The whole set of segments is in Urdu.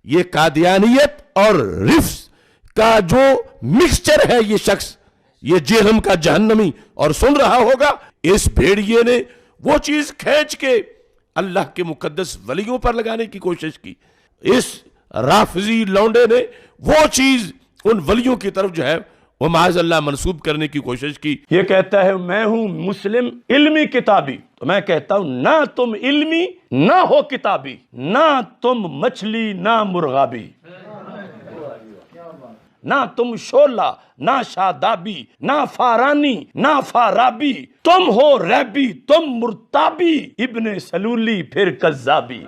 یہ قادیانیت اور رفس کا جو مکسچر ہے یہ شخص، یہ جہنم کا جہنمی اور سن رہا ہوگا. اس بھیڑیے نے وہ چیز کھینچ کے اللہ کے مقدس ولیوں پر لگانے کی کوشش کی. اس رافضی لونڈے نے وہ چیز ان ولیوں کی طرف جو ہے وہ معاذ اللہ منسوب کرنے کی کوشش کی. یہ کہتا ہے میں ہوں مسلم علمی کتابی، تو میں کہتا ہوں نہ تم علمی نہ ہو کتابی، نہ تم مچھلی نہ مرغابی، نہ تم شولہ نہ شادابی، نہ فارانی نہ فارابی، تم ہو ریبی تم مرتابی، ابن سلولی پھر کذابی.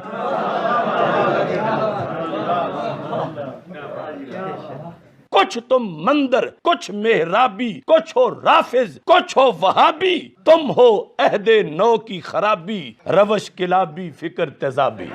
کچھ تم مندر، کچھ محرابی، کچھ ہو رافض، کچھ ہو وہابی، تم ہو عہد نو کی خرابی، روش کلابی فکر تیزابی.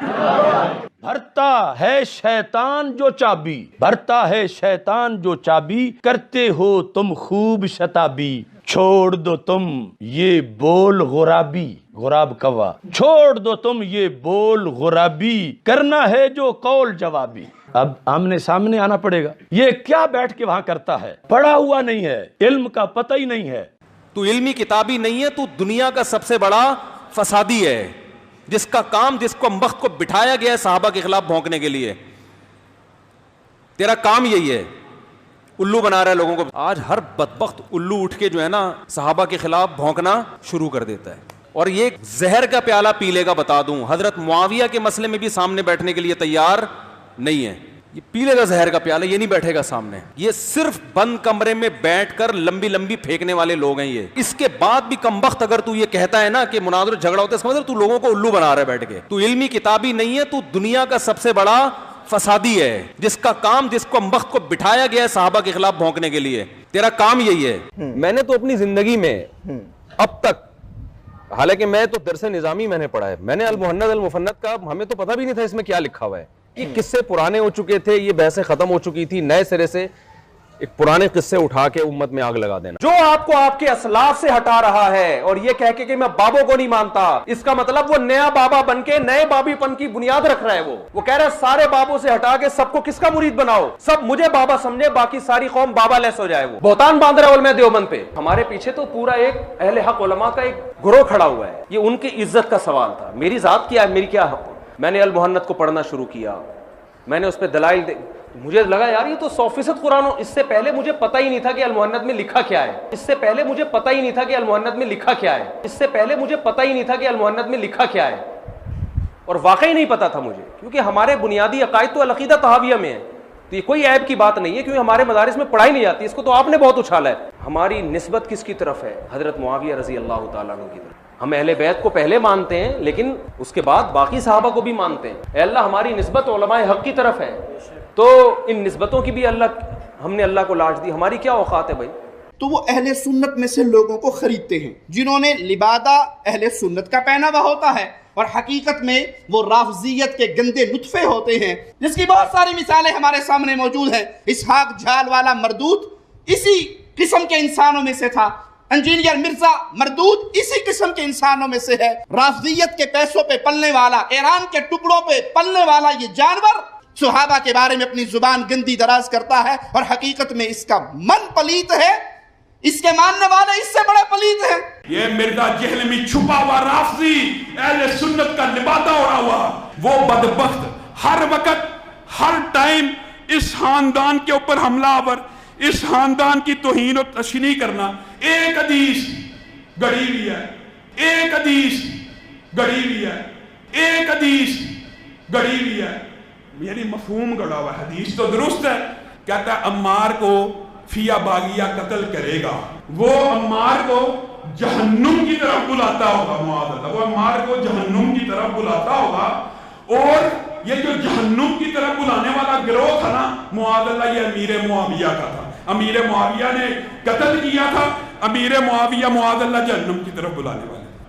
بھرتا ہے شیطان جو چابی، بھرتا ہے شیطان جو چابی، کرتے ہو تم خوب شتابی، چھوڑ دو تم یہ بول غرابی، غراب کوا، چھوڑ دو تم یہ بول غرابی، کرنا ہے جو قول جوابی. اب آمنے سامنے آنا پڑے گا. یہ کیا بیٹھ کے وہاں کرتا ہے؟ پڑھا ہوا نہیں ہے، علم کا پتہ ہی نہیں ہے. تو علمی کتابی نہیں ہے، تو دنیا کا سب سے بڑا فسادی ہے، جس کا کام، جس کو وقت کو بٹھایا گیا ہے صحابہ کے خلاف بھونکنے کے لیے. تیرا کام یہی ہے، الو بنا رہا ہے لوگوں کو. آج ہر بدبخت الو اٹھ کے جو ہے نا صحابہ کے خلاف بھونکنا شروع کر دیتا ہے، اور یہ زہر کا پیالہ پی لے گا. بتا دوں حضرت معاویہ کے مسئلے میں بھی سامنے بیٹھنے کے لیے تیار نہیں ہے. یہ پی لے گا زہر کا پیالہ، یہ نہیں بیٹھے گا سامنے. یہ صرف بند کمرے میں بیٹھ کر لمبی لمبی پھینکنے والے لوگ ہیں یہ. اس کے بعد بھی کم وقت اگر تو یہ کہتا ہے نا کہ مناظر جھگڑا ہوتا ہے، اس کا مطلب تو لوگوں کو الو بنا رہا ہے بیٹھ کے. تو علمی کتابی نہیں ہے، تو دنیا کا سب سے بڑا فسادی ہے، جس کا کام، جس کو وقت کو بٹھایا گیا ہے صحابہ کے خلاف بھونکنے کے لیے. تیرا کام یہی ہے. میں نے تو اپنی زندگی میں اب تک، حالانکہ میں تو درس نظامی میں نے پڑھا ہے، میں نے المہند المفند کا ہمیں تو پتہ بھی نہیں تھا اس میں کیا لکھا ہوا ہے. یہ قصے پرانے ہو چکے تھے، یہ بحثیں ختم ہو چکی تھی، نئے سرے سے ایک پرانے قصے اٹھا کے امت میں آگ لگا دینا. جو آپ کو آپ کے اسلاف سے ہٹا رہا ہے اور یہ کہہ کے کہ میں بابوں کو نہیں مانتا، اس کا مطلب وہ نیا بابا بن کے نئے بابی پن کی بنیاد رکھ رہا ہے. وہ کہہ رہا ہے سارے بابوں سے ہٹا کے سب کو کس کا مرید بناؤ، سب مجھے بابا سمجھے، باقی ساری قوم بابا لیس ہو جائے. وہ بہتان باندھ رہا ہے علماء دیوبند پہ. ہمارے پیچھے تو پورا ایک اہل حق علماء کا ایک گروہ کھڑا ہوا ہے. یہ ان کی عزت کا سوال تھا. میری ذات کیا ہے، میری کیا حق. میں نے المہند کو پڑھنا شروع کیا، میں نے اس پہ دلائل مجھے لگا یار یہ تو 100% قرآن. اس سے پہلے مجھے پتہ ہی نہیں تھا کہ المہند میں لکھا کیا ہے. اس سے پہلے مجھے پتہ ہی نہیں تھا کہ المہند میں لکھا کیا ہے. اس سے پہلے مجھے پتہ ہی نہیں تھا کہ المہند میں لکھا کیا ہے. اور واقعی نہیں پتا تھا مجھے، کیونکہ ہمارے بنیادی عقائد تو العقیدہ طحاویہ میں ہے. تو یہ کوئی عیب کی بات نہیں ہے، کیونکہ ہمارے مدارس میں پڑھائی نہیں جاتی. اس کو تو آپ نے بہت اچھالا ہے. ہماری نسبت کس کی طرف ہے؟ حضرت معاویہ رضی اللہ تعالیٰ عنہ کی طرف. ہم اہل بیت کو پہلے مانتے ہیں، لیکن اس کے بعد باقی صحابہ کو بھی مانتے ہیں. اے اللہ ہماری نسبت علماء حق کی طرف ہے، تو ان نسبتوں کی بھی ہم نے اللہ کو لاج دی. ہماری کیا اوقات ہے بھائی؟ تو وہ اہل سنت میں سے لوگوں کو خریدتے ہیں جنہوں نے لبادہ اہل سنت کا پہنا ہوا ہوتا ہے، اور حقیقت میں وہ رافضیت کے گندے نطفے ہوتے ہیں، جس کی بہت ساری مثالیں ہمارے سامنے موجود ہیں. اسحاق جھال والا مردود اسی قسم کے انسانوں میں سے تھا. انجینئر مرزا مردود اسی قسم کے انسانوں میں سے ہے. رافضیت کے پیسوں پہ پلنے والا، ایران کے ٹکڑوں پہ پلنے والا یہ جانور صحابہ کے بارے میں اپنی زبان گندی دراز کرتا ہے، اور حقیقت میں اس کا من پلیت ہے، اس کے ماننے والے اس سے بڑے پلیت ہیں. یہ مرزا جہلمی چھپا ہوا رافضی اہل سنت کا لبادہ اڑا ہوا وہ بدبخت ہر وقت ہر ٹائم اس خاندان کے اوپر حملہ آور، اس خاندان کی توہین و تشنیع کرنا. ایک حدیث گڑی ہوئی ہے، ایک حدیث گڑی ہوئی ہے، ایک حدیث گڑی ہوئی ہے. یعنی مفہوم گڑا ہوا. حدیث تو درست ہے، کہتا ہے عمار کو فیا باغیہ قتل کرے گا. وہ عمار کو جہنم کی طرف بلاتا ہوگا، معاذ اللہ، وہ عمار کو جہنم کی طرف بلاتا ہوگا. اور یہ جو جہنم کی طرف بلانے والا گروہ تھا نا، معاذ اللہ، یہ امیر معاویہ کا تھا. امیر معاویہ نے قتل کیا تھا. امیر معاویہ معاذ اللہ جہنم کی طرف بلانے والے.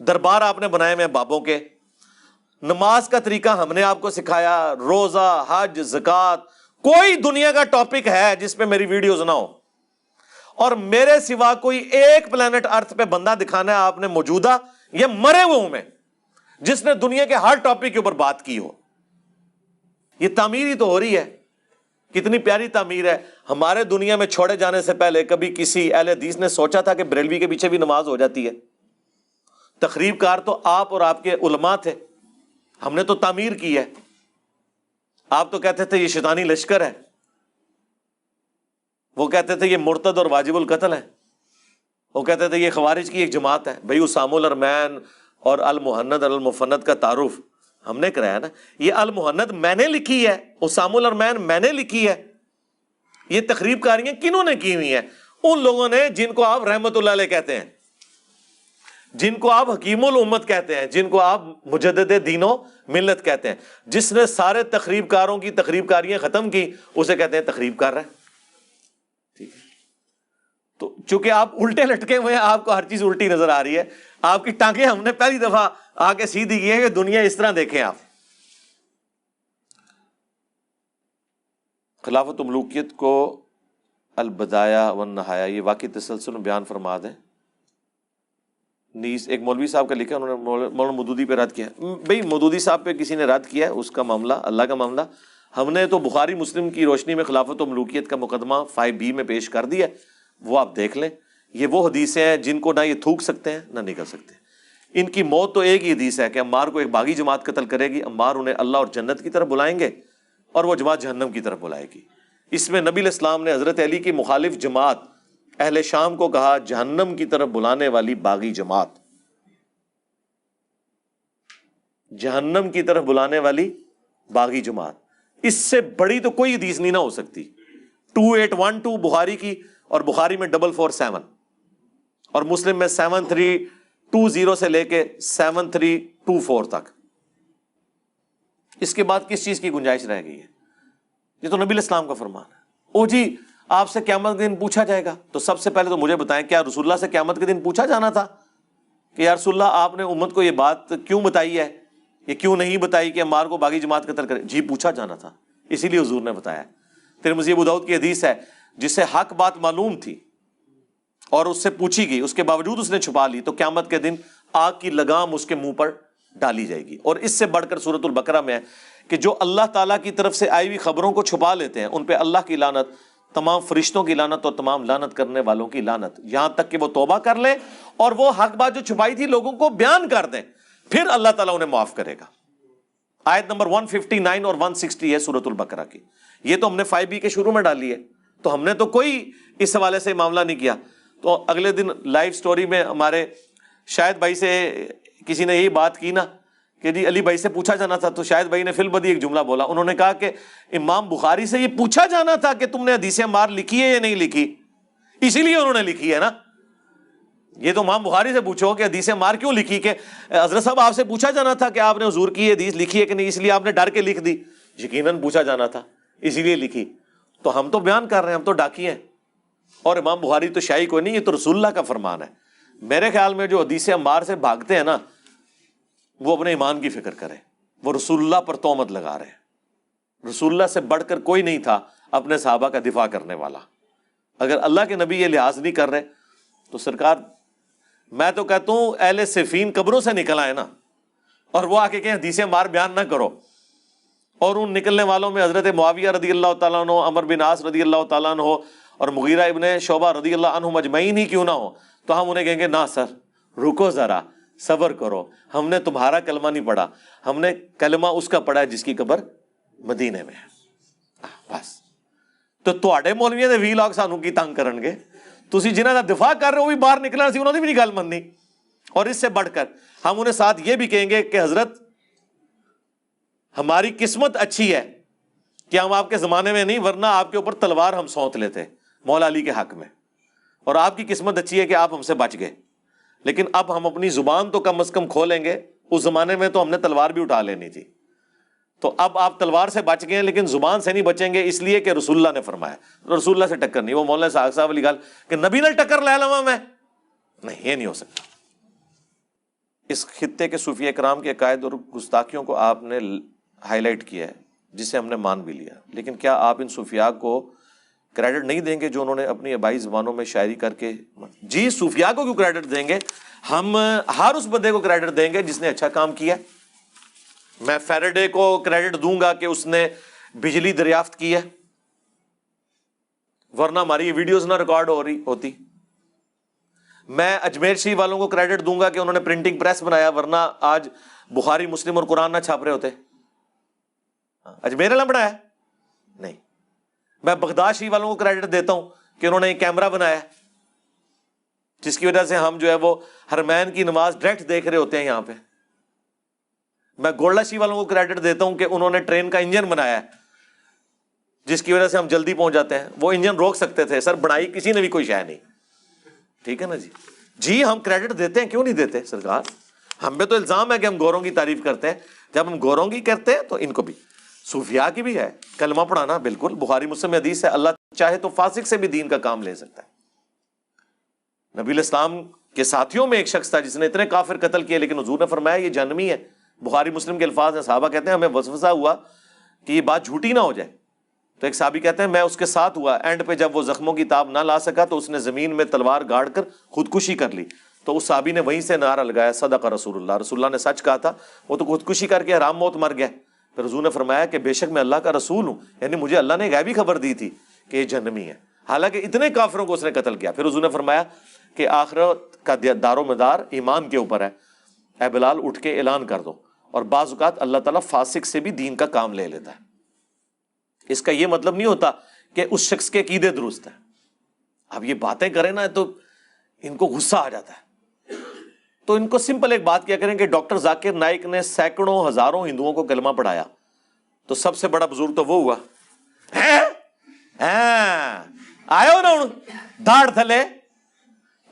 دربار آپ نے بنائے ہوئے بابوں کے. نماز کا طریقہ ہم نے آپ کو سکھایا, روزہ, حج, زکات. کوئی دنیا کا ٹاپک ہے جس پہ میری ویڈیوز نہ ہو, اور میرے سوا کوئی ایک پلانٹ ارتھ پہ بندہ دکھانا ہے آپ نے موجودہ یا مرے ہوئے میں جس نے دنیا کے ہر ٹاپک کے اوپر بات کی ہو. یہ تعمیر ہی تو ہو رہی ہے. کتنی پیاری تعمیر ہے. ہمارے دنیا میں چھوڑے جانے سے پہلے کبھی کسی اہل حدیث نے سوچا تھا کہ بریلوی کے پیچھے بھی نماز ہو جاتی ہے؟ تخریب کار تو آپ اور آپ کے علماء تھے, ہم نے تو تعمیر کی ہے. آپ تو کہتے تھے یہ شیطانی لشکر ہے, وہ کہتے تھے یہ مرتد اور واجب القتل ہے, وہ کہتے تھے یہ خوارج کی ایک جماعت ہے. بھائی اسام الارمین اور المہند اور المفند کا تعارف ہم نے کرایا نا. یہ المہند میں نے لکھی ہے, اسام الارمین میں نے لکھی ہے. یہ تخریب کاریاں کنہوں نے کی ہوئی ہیں؟ ان لوگوں نے جن کو آپ رحمت اللہ علیہ کہتے ہیں, جن کو آپ حکیم الامت کہتے ہیں, جن کو آپ مجدد دین و ملت کہتے ہیں. جس نے سارے تخریب کاروں کی تخریب کاریاں ختم کی اسے کہتے ہیں تخریب کر رہا ہے. ٹھیک ہے, تو چونکہ آپ الٹے لٹکے ہوئے ہیں, آپ کو ہر چیز الٹی نظر آ رہی ہے. آپ کی ٹانگیں ہم نے پہلی دفعہ آ کے سیدھی کی ہے کہ دنیا اس طرح دیکھیں آپ. خلافت ملوکیت کو البدایہ والنہایہ یہ واقعی تسلسل میں بیان فرما دیں. نیز ایک مولوی صاحب کا لکھا, انہوں نے مولانا مودودی پہ رد کیا. بھئی مودودی صاحب پہ کسی نے رد کیا ہے, اس کا معاملہ اللہ کا معاملہ. ہم نے تو بخاری مسلم کی روشنی میں خلافت و ملوکیت کا مقدمہ 5B میں پیش کر دیا, وہ آپ دیکھ لیں. یہ وہ حدیثیں ہیں جن کو نہ یہ تھوک سکتے ہیں نہ نکل سکتے. ان کی موت تو ایک ہی حدیث ہے کہ عمار کو ایک باغی جماعت قتل کرے گی, عمار انہیں اللہ اور جنت کی طرف بلائیں گے اور وہ جماعت جہنم کی طرف بلائے گی. اس میں نبی علیہ السلام نے حضرت علی کی مخالف جماعت اہل شام کو کہا جہنم کی طرف بلانے والی باغی جماعت, جہنم کی طرف بلانے والی باغی جماعت. اس سے بڑی تو کوئی حدیث نہیں نہ ہو سکتی. 2812 بخاری کی, اور بخاری میں 447, اور مسلم میں 7320 سے لے کے 7324 تک. اس کے بعد کس چیز کی گنجائش رہ گئی ہے؟ یہ تو نبی علیہ السلام کا فرمان ہے. او جی آپ سے قیامت کے دن پوچھا جائے گا, تو سب سے پہلے تو مجھے بتائیں کیا رسول اللہ سے قیامت کے دن پوچھا جانا تھا کہ یا رسول اللہ آپ نے امت کو یہ بات کیوں بتائی ہے, یہ کیوں نہیں بتائی کہ عمار کو باغی جماعت قتل کرے؟ جی پوچھا جانا تھا, اسی لیے حضور نے بتایا. ترمذی ابو داؤد کی حدیث ہے جسے حق بات معلوم تھی اور اس سے پوچھی گئی, اس کے باوجود اس نے چھپا لی, تو قیامت کے دن آگ کی لگام اس کے منہ پر ڈالی جائے گی. اور اس سے بڑھ کر سورۃ البقرہ میں ہے کہ جو اللہ تعالیٰ کی طرف سے آئی ہوئی خبروں کو چھپا لیتے ہیں ان پہ اللہ کی لعنت, تمام فرشتوں کی لعنت اور تمام لعنت کرنے والوں کی لعنت, یہاں تک کہ وہ توبہ کر لیں اور وہ حق بات جو چھپائی تھی لوگوں کو بیان کر دیں, پھر اللہ تعالیٰ انہیں معاف کرے گا. آیت نمبر 159 اور 160 ہے سورۃ البقرہ کی. یہ تو ہم نے 5B کے شروع میں ڈالی ہے, تو ہم نے تو کوئی اس حوالے سے معاملہ نہیں کیا. تو اگلے دن لائیو سٹوری میں ہمارے شاہد بھائی سے کسی نے یہی بات کی نا کہ جی علی بھائی سے پوچھا جانا تھا, تو شاہد بھائی نے فی البدی ایک جملہ بولا. انہوں نے کہا کہ امام بخاری سے یہ پوچھا جانا تھا کہ تم نے حدیث عمار لکھی ہے یا نہیں لکھی, اسی لیے انہوں نے لکھی ہے نا. یہ تو امام بخاری سے پوچھو کہ حدیث عمار کیوں لکھی, کہ حضرت صاحب آپ سے پوچھا جانا تھا کہ آپ نے حضور کی حدیث لکھی ہے کہ نہیں, اس لیے آپ نے ڈر کے لکھ دی. یقیناً پوچھا جانا تھا اسی لیے لکھی. تو ہم تو بیان کر رہے ہیں, ہم تو ڈاکی ہیں, اور امام بخاری تو شاہی کوئی نہیں, یہ تو رسول اللہ کا فرمان ہے. میرے خیال میں جو حدیث عمار سے بھاگتے ہیں نا وہ اپنے ایمان کی فکر کریں, وہ رسول اللہ پر تہمت لگا رہے ہیں. رسول اللہ سے بڑھ کر کوئی نہیں تھا اپنے صحابہ کا دفاع کرنے والا. اگر اللہ کے نبی یہ لحاظ نہیں کر رہے تو سرکار, میں تو کہتا ہوں اہل صفین قبروں سے نکل آئے نا, اور وہ آ کے کہیں حدیث عمار بیان نہ کرو. اور ان نکلنے والوں میں حضرت معاویہ رضی اللہ تعالیٰ عنہ, عمر بن عاص رضی اللہ تعالیٰ عنہ اور مغیرہ ابن شعبہ رضی اللہ عنہ مجمعین ہی کیوں نہ ہو, تو ہم انہیں کہیں گے نا سر رکو ذرا, صبر کرو, ہم نے تمہارا کلمہ نہیں پڑھا, ہم نے کلمہ اس کا پڑھا ہے جس کی قبر مدینے میں ہے. بس تو تواڈے مولویاں دے وی لاگ سانو کی تنگ کرن گے, تسی جنہاں دا دفاع کر رہے ہو بھی باہر نکلنا سی, انہوں نے بھی نہیں گل مننی. اور اس سے بڑھ کر ہم انہیں ساتھ یہ بھی کہیں گے کہ حضرت ہماری قسمت اچھی ہے کہ ہم آپ کے زمانے میں نہیں, ورنہ آپ کے اوپر تلوار ہم سونت لیتے مولا علی کے حق میں, اور آپ کی قسمت اچھی ہے کہ آپ ہم سے بچ گئے. لیکن اب ہم اپنی زبان تو کم از کم کھولیں گے, اس زمانے میں تو ہم نے تلوار بھی اٹھا لینی تھی. تو اب آپ تلوار سے بچ گئے ہیں لیکن زبان سے نہیں بچیں گے, اس لیے کہ رسول اللہ نے فرمایا. رسول اللہ سے ٹکر نہیں, وہ مولانا ساگ صاحب والی گل کہ نبی نے ٹکر لے لواں میں نہیں, یہ نہیں ہو سکتا. اس خطے کے صوفیہ کرام کے عقائد اور گستاخیوں کو آپ نے ہائی لائٹ کیا ہے، جسے ہم نے مان بھی لیا، لیکن کیا آپ ان صوفیاء کو کریڈٹ نہیں دیں گے جو انہوں نے اپنی آبائی زبانوں میں شاعری کر کے؟ جی صوفیاء کو کیوں کریڈٹ دیں گے؟ ہم ہر اس بندے کو کریڈٹ دیں گے جس نے اچھا کام کیا۔ میں فیراڈے کو کریڈٹ دوں گا کہ اس نے بجلی دریافت کی ہے، ورنہ ہماری یہ ویڈیوز نہ ریکارڈ ہو رہی ہوتی۔ میں اجمیر شریف والوں کو کریڈٹ دوں گا کہ انہوں نے پرنٹنگ پریس بنایا، ورنہ آج بخاری مسلم اور قرآن نہ چھاپ رہے ہوتے۔ اجمیر والا بنایا نہیں۔ میں بغداد شریف والوں کو کریڈٹ دیتا ہوں کہ انہوں نے ایک کیمرہ بنایا جس کی وجہ سے ہم جو ہے وہ حرمین کی نماز ڈائریکٹ دیکھ رہے ہوتے ہیں یہاں پہ۔ میں گولڈا شریف والوں کو کریڈٹ دیتا ہوں کہ انہوں نے ٹرین کا انجن بنایا ہے جس کی وجہ سے ہم جلدی پہنچ جاتے ہیں۔ وہ انجن روک سکتے تھے سر، بنائی کسی نے بھی کوئی شے نہیں، ٹھیک ہے نا جی؟ جی ہم کریڈٹ دیتے ہیں، کیوں نہیں دیتے سرکار؟ ہم پہ تو الزام ہے کہ ہم گوروں کی تعریف کرتے ہیں، جب ہم گوروں کی کرتے ہیں تو ان کو بھی، صوفیاء کی بھی ہے کلمہ پڑھانا، بالکل بخاری مسلم میں حدیث ہے اللہ چاہے تو فاسق سے بھی دین کا کام لے سکتا ہے۔ نبی الاسلام کے ساتھیوں میں ایک شخص تھا جس نے اتنے کافر قتل کیے، لیکن حضور نے فرمایا یہ جہنمی ہے۔ بخاری مسلم کے الفاظ ہیں، صحابہ کہتے ہیں ہمیں وسوسہ ہوا کہ یہ بات جھوٹی نہ ہو جائے، تو ایک صحابی کہتے ہیں میں اس کے ساتھ ہوا، اینڈ پہ جب وہ زخموں کی تاب نہ لا سکا تو اس نے زمین میں تلوار گاڑ کر خودکشی کر لی، تو اس صحابی نے وہیں سے نعرہ لگایا صدق رسول اللہ، رسول اللہ نے سچ کہا تھا، وہ تو خودکشی کر کے حرام موت مر گیا۔ پھر حضور نے فرمایا کہ بے شک میں اللہ کا رسول ہوں، یعنی مجھے اللہ نے غیبی خبر دی تھی کہ یہ جہنمی ہے، حالانکہ اتنے کافروں کو اس نے قتل کیا۔ پھر حضور نے فرمایا کہ آخرت کا دار و مدار ایمان کے اوپر ہے، اے بلال اٹھ کے اعلان کر دو۔ اور بعض اوقات اللہ تعالیٰ فاسق سے بھی دین کا کام لے لیتا ہے۔ اس کا یہ مطلب نہیں ہوتا کہ اس شخص کے عقیدے درست ہیں۔ اب یہ باتیں کریں نا تو ان کو غصہ آ جاتا ہے، تو ان کو سمپل ایک بات کیا کریں کہ ڈاکٹر ذاکر نائک نے سینکڑوں ہزاروں ہندوؤں کو کلمہ پڑھایا، تو سب سے بڑا بزرگ تو وہ ہوا۔ آئے ہو نا ہوں دھاڑ تھلے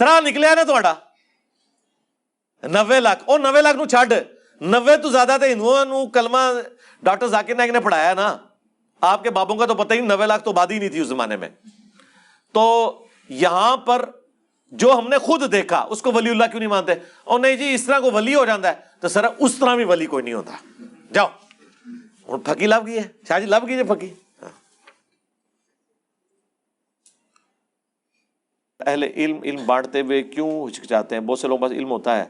ترا نکلیا نا تھوڑا 90 لاکھ، اور 90 لاکھ نو چھڈ، 90 تو زیادہ تھے ہندوؤں نو کلمہ ڈاکٹر ذاکر نائک نے پڑھایا نا۔ آپ کے بابوں کا تو پتہ ہی 90 لاکھ تو آبادی نہیں تھی اس زمانے میں۔ تو یہاں پر جو ہم نے خود دیکھا اس کو ولی اللہ کیوں نہیں مانتے؟ اور نہیں جی اس طرح کو ولی ہو جاتا ہے، تو سر اس طرح بھی ولی کوئی نہیں ہوتا۔ جاؤ ہوں پھکی لب گئی ہے، شاہ جی لب گئی ہے پھکی۔ اہل علم بانٹتے ہوئے کیوں ہچکچاتے ہیں؟ بہت سے لوگوں کے پاس علم ہوتا ہے،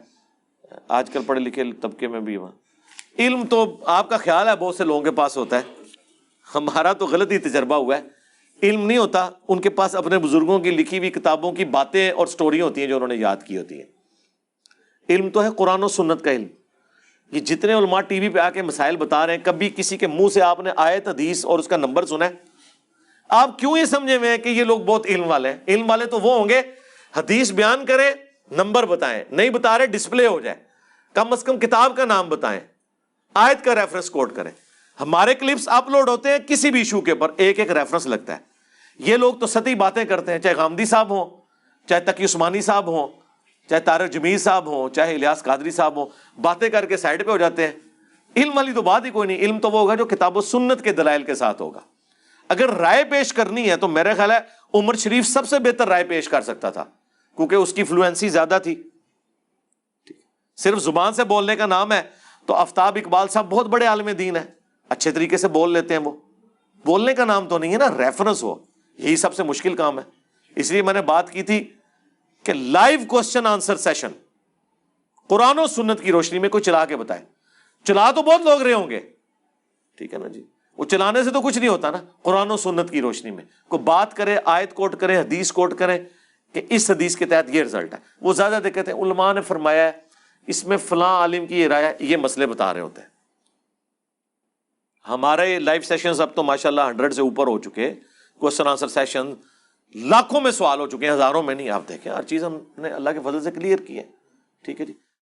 آج کل پڑھے لکھے طبقے میں بھی علم تو آپ کا خیال ہے بہت سے لوگوں کے پاس ہوتا ہے، ہمارا تو غلط ہی تجربہ ہوا ہے۔ علم نہیں ہوتا، ان کے پاس اپنے بزرگوں کی لکھی ہوئی کتابوں کی باتیں اور سٹوری ہوتی ہیں جو انہوں نے یاد کی ہوتی ہیں۔ علم تو ہے قرآن و سنت کا علم۔ یہ جتنے علماء ٹی وی پہ آ کے مسائل بتا رہے ہیں، کبھی کسی کے منہ سے آپ نے آیت حدیث اور اس کا نمبر سنا ہے؟ آپ کیوں یہ سمجھے ہوئے ہیں کہ یہ لوگ بہت علم والے ہیں؟ علم والے تو وہ ہوں گے حدیث بیان کریں، نمبر بتائیں، نہیں بتا رہے ڈسپلے ہو جائے، کم از کم کتاب کا نام بتائیں، آیت کا ریفرنس کوٹ کریں۔ ہمارے کلپس اپلوڈ ہوتے ہیں کسی بھی ایشو کے اوپر ایک ایک ریفرنس لگتا ہے۔ یہ لوگ تو سطحی باتیں کرتے ہیں، چاہے غامدی صاحب ہوں، چاہے تقی عثمانی صاحب ہوں، چاہے طارق جمیل صاحب ہوں، چاہے الیاس قادری صاحب ہوں، باتیں کر کے سائڈ پہ ہو جاتے ہیں۔ علم والی تو بات ہی کوئی نہیں۔ علم تو وہ ہوگا جو کتاب و سنت کے دلائل کے ساتھ ہوگا۔ اگر رائے پیش کرنی ہے تو میرے خیال ہے عمر شریف سب سے بہتر رائے پیش کر سکتا تھا، کیونکہ اس کی فلوئنسی زیادہ تھی۔ صرف زبان سے بولنے کا نام ہے تو آفتاب اقبال صاحب بہت بڑے عالم دین ہیں، اچھے طریقے سے بول لیتے ہیں، وہ بولنے کا نام تو نہیں ہے نا، ریفرنس ہو، یہی سب سے مشکل کام ہے۔ اس لیے میں نے بات کی تھی کہ لائیو کوسچن آنسر سیشن قرآن و سنت کی روشنی میں کوئی چلا کے بتائے۔ چلا تو بہت لوگ رہے ہوں گے، ٹھیک ہے نا جی، وہ چلانے سے تو کچھ نہیں ہوتا نا۔ قرآن و سنت کی روشنی میں کوئی بات کرے، آیت کوٹ کرے، حدیث کوٹ کرے کہ اس حدیث کے تحت یہ رزلٹ ہے۔ وہ زیادہ دقت ہے علماء نے فرمایا ہے اس میں فلاں عالم کی یہ رائے ہے، یہ مسئلے بتا رہے ہوتے ہیں۔ ہمارے لائیو سیشنز اب تو ماشاءاللہ 100 سے اوپر ہو چکے، کوسچن آنسر سیشن لاکھوں میں سوال ہو چکے ہیں، ہزاروں میں نہیں۔ آپ دیکھیں ہر چیز ہم نے اللہ کے فضل سے کلیئر کی ہے، ٹھیک ہے جی۔